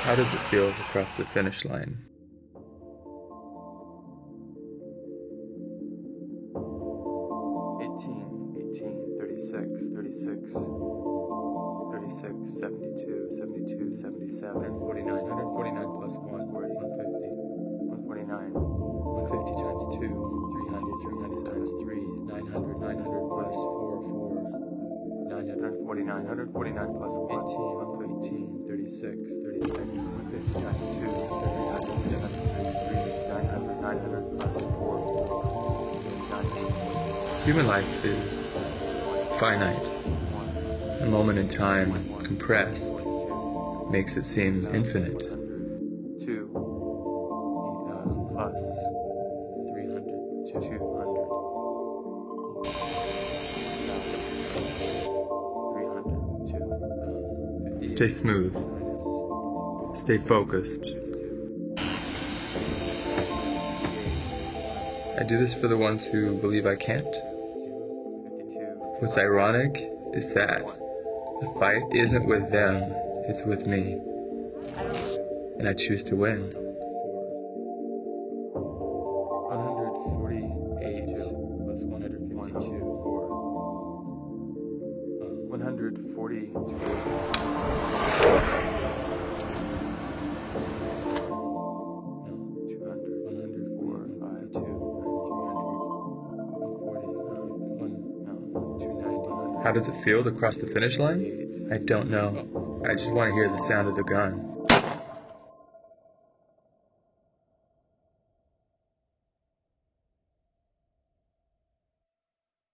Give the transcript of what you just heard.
How does it feel to cross the finish line? Thirty-six, 72, 77, 149 plus 1, 150. 149, 150 times 2, 300 times 3, 900 plus 4, 949, 149 plus 1, 18, 36, 150 times 2, 900 plus 4, 900. Human life is finite. A moment in time, compressed, makes it seem infinite. 2 plus 300, 200. 300, Stay smooth. Stay focused. I do this for the ones who believe I can't. What's ironic is that the fight isn't with them, it's with me. And I choose to win. 148 plus 152. 140. How does it feel to cross the finish line? I don't know. I just want to hear the sound of the gun.